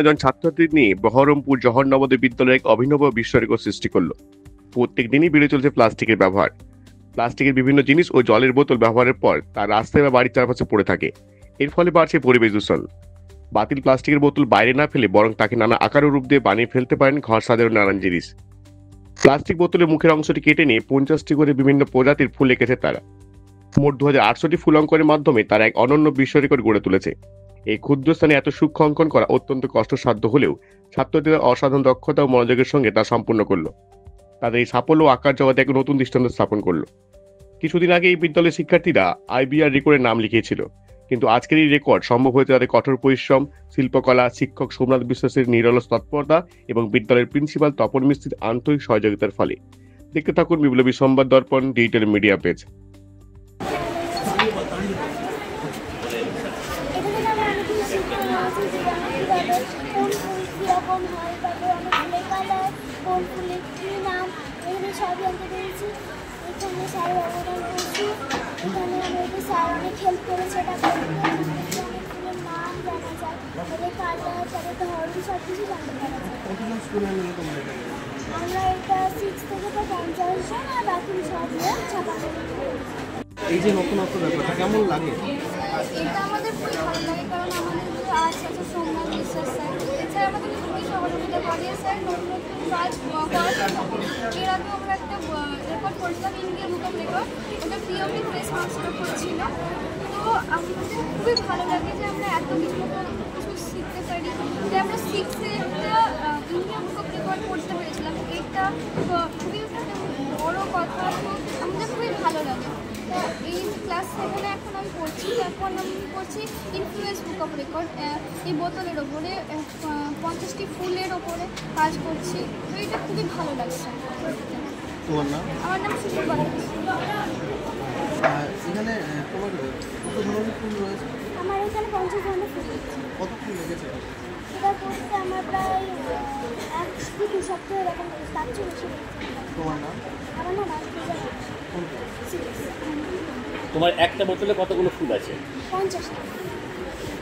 জন ছাত্রছাত্রী নিয়ে বহরমপুর জওহর নবোদয় বিদ্যালয়ে এক অভিনব বিশ্ব রেকর্ড সৃষ্টি করলো। প্রত্যেক দিনই বেড়ে চলছে প্লাস্টিকের ব্যবহার। প্লাস্টিকের বিভিন্ন জিনিস ও জলের বোতল ব্যবহারের পর তা রাস্তায় বা বাড়ির চারপাশে পড়ে থাকে। এর ফলে বাড়ছে পরিবেশ দূষণ। বাতিল প্লাস্টিকের বোতল বাইরে না ফেলে বরং তাকে নানা আকার ও রূপ দিয়ে বানিয়ে ফেলতে পারেন ঘর সাজানোর নানান জিনিস। প্লাস্টিক বোতলের মুখের অংশটি কেটে নিয়ে 50টি করে বিভিন্ন প্রজাতির ফুল এঁকেছে তারা। মোট 2800টি ফুল অঙ্কনের মাধ্যমে তারা এক অনন্য বিশ্ব রেকর্ড গড়ে তুলেছে। এই ক্ষুদ্র স্থানে এত সূক্ষ্ম অঙ্কন করা অত্যন্ত কষ্টসাধ্য হলেও ছাত্রদের অসাধারণ দক্ষতা ও মনোযোগের সঙ্গে তা সম্পূর্ণ করলো। তাদের এই সাফল্য আঁকার জগতে এক নতুন দৃষ্টান্ত স্থাপন করলো। কিছুদিন আগে এই বিদ্যালয়ের শিক্ষার্থীরা IBR রেকর্ডে নাম লিখিয়েছিল, কিন্তু আজকের এই রেকর্ড সম্ভব হয়েছে তাদের কঠোর পরিশ্রম, শিল্পকলা, শিক্ষক সোমনাথ বিশ্বাসের নিরলস তৎপরতা এবং বিদ্যালয়ের প্রিন্সিপাল তপন মিস্ত্রির আন্তরিক সহযোগিতার ফলে। দেখতে থাকুন বিপ্লবী সংবাদ দর্পণ ডিজিটাল মিডিয়া পেজ। সব জানতে পেরেছি। এখানে স্যারের অবদান করেছি, এখানে আমাদের স্যার অনেক হেল্প করেছে। এটা অনেক ফুলের নাম জানা যায়, তাদের কালার, তাদের ধরন সব কিছু জানতে পারা যায়। আমরা এটা 6 থেকে 50 জন আর বাকি সব 56 জন। এই যে নতুনত্ব ব্যাপারটা কেমন লাগে? এটা আমাদের খুবই ভালো লাগে, কারণ আমাদের যে আর্টস আছে সোমনাথ বিশ্বাস স্যার, এছাড়া আমাদের খুবই সহযোগিতা করে স্যার নতুন নতুন কাজ করার জন্য। এর আগে আমরা একটা রেকর্ড করেছিলাম, ইন্ডিয়া বুক অফ রেকর্ড, ওটা পিওপি ফেস মাস্কের উপর ছিল। তো আমাদের খুবই ভালো লাগে যে আমরা এত কিছু শিখতে পারি, যে আমরা 6-এ একটা ইন্ডিয়া বুক অফ রেকর্ড করতে পেরেছিলাম। এটা খুবই একটা বড় কথা, তো আমাদের খুবই ভালো লাগে। তো এই ক্লাস 7-এ এখন আমি পড়ছি, এখন আমি পড়ছি ইনফ্লুয়েন্স বুক অফ রেকর্ড। এই বোতলের ওপরে 50টি ফুলের ওপরে কাজ করছি, তো এটা খুবই ভালো লাগছে। তোমার নাম? আমার নাম সুপ্রভা। এখানে তোমার কত ধরনের ফুল রয়েছে? আমার এখানে 50 ধরনের ফুল আছে। কত ফুল লেগেছে? এটা করতে আমার প্রায় 1 থেকে 2 সপ্তাহ এরকম, তার চেয়ে বেশি। তোমার নাম? আমার নাম আশফিজা। তোমার একটা বোতলে কতগুলো ফুল আছে? 50টা।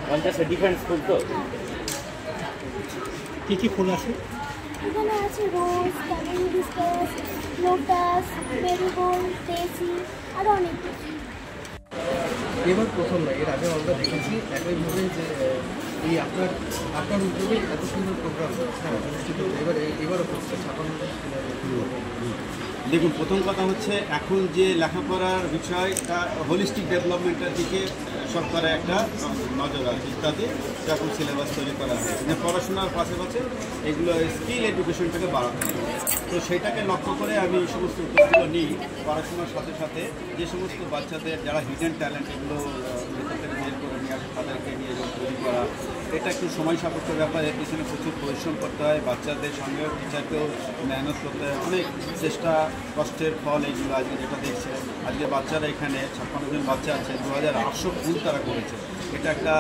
50টা ডিফারেন্ট ফুল তো? কী কী ফুল আছে? এখানে আছে রোজ, হিবিস্কাস, লোটাস, মেরিগোল্ড, ডেজি আর অনেক কিছু। এবার প্রথম না, এর আগে আমরা দেখেছি একইভাবে যে এই আপনার উদ্যোগে এত সুন্দর প্রোগ্রাম অনুষ্ঠিত। এবারও করছে 56। দেখুন, প্রথম কথা হচ্ছে এখন যে লেখাপড়ার বিষয়টা হোলিস্টিক ডেভেলপমেন্টের দিকে সরকারের একটা নজর আছে, ইত্যাদি যখন সিলেবাস তৈরি করা হয়, যে পড়াশোনার পাশাপাশি এগুলো স্কিল এডুকেশনটাকে বাড়াতে হবে। তো সেটাকে লক্ষ্য করে আমি এই সমস্ত উদ্যোগগুলো নিই। পড়াশোনার সাথে সাথে যে সমস্ত বাচ্চাদের যারা হিডেন ট্যালেন্ট, এগুলো ভেতর থেকে বের করে নিয়ে আসে, তাদেরকে নিয়ে তৈরি করা, এটা একটু সময় সাপেক্ষ ব্যাপার। এর পিছনে প্রচুর পরিশ্রম করতে হয়, বাচ্চাদের সঙ্গেও টিচারকেও মেহনত করতে হয়, অনেক চেষ্টা কষ্টের ফল এইগুলো। আজকে যেটা দেখছে, আজকে বাচ্চারা এখানে 56 জন বাচ্চা আছে, 2800 ফুল তারা করেছে। এটা একটা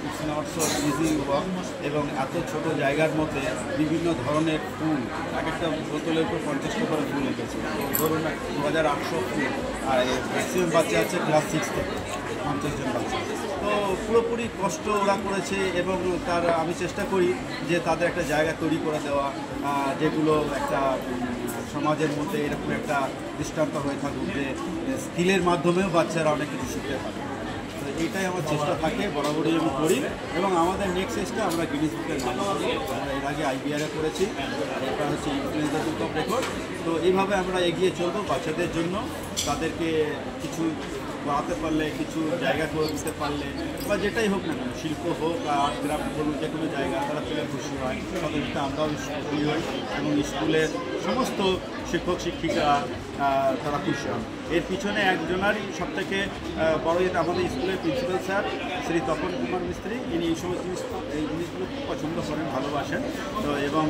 it's not so easy work, এবং এত ছোট জায়গার মধ্যে বিভিন্ন ধরনের ফুল, এক একটা বোতলের উপর 50টা করে ফুল এঁকেছে। ধরুন 2800 ফুল, আর ম্যাক্সিমাম বাচ্চা আছে ক্লাস 6 থেকে 50 জন বাচ্চা। তো পুরোপুরি কষ্ট ওরা করেছে, এবং আমি চেষ্টা করি যে তাদের একটা জায়গা তৈরি করে দেওয়া, যেগুলো একটা সমাজের মধ্যে এরকম একটা দৃষ্টান্ত হয়ে থাকুক, যে স্কিলের মাধ্যমেও বাচ্চারা অনেক কিছু শিখতে পারে। তো এইটাই আমার চেষ্টা থাকে, বরাবরই আমি করি। এবং আমাদের নেক্সট স্টেজটা আমরা গিনিস বুকের নাম করি। আমরা এর আগে IBR করেছি, এটা হচ্ছে ইনফ্লুয়েন্স বুক অফ রেকর্ড। তো এইভাবে আমরা এগিয়ে চলবো বাচ্চাদের জন্য। তাদেরকে কিছু বাড়াতে পারলে, কিছু জায়গা করে দিতে পারলে, বা যেটাই হোক না কেন, শিল্প হোক, আর্ট ক্রাফ্ট বলুন, যে কোনো জায়গা তারা পেলে খুশি হয়। তাদের সাথে আমরাও খুশি হই, এবং স্কুলের সমস্ত শিক্ষক শিক্ষিকা তারা খুশি হন। এর পিছনে একজনারই সবথেকে বড়, আমাদের স্কুলের প্রিন্সিপাল স্যার শ্রী তপন কুমার মিস্ত্রি, ইনি এই সমস্ত জিনিসগুলো ছাত্রছাত্রীরা খুব পছন্দ করেন, ভালোবাসেন। তো এবং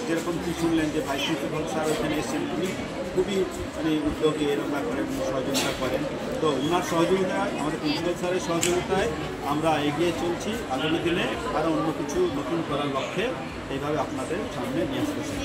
যেরকম কি শুনলেন যে ভাইস প্রিন্সিপাল স্যার ওখানে এসেছেন, উনি খুবই মানে উদ্যোগী এরকম ব্যাপারে সহযোগিতা করেন। তো ওনার সহযোগিতায়, আমাদের প্রিন্সিপাল স্যারের সহযোগিতায় আমরা এগিয়ে চলছি। আগামী দিনে আরও অন্য কিছু নতুন করার লক্ষ্যে এইভাবে আপনাদের সামনে নিয়ে আসতেছি।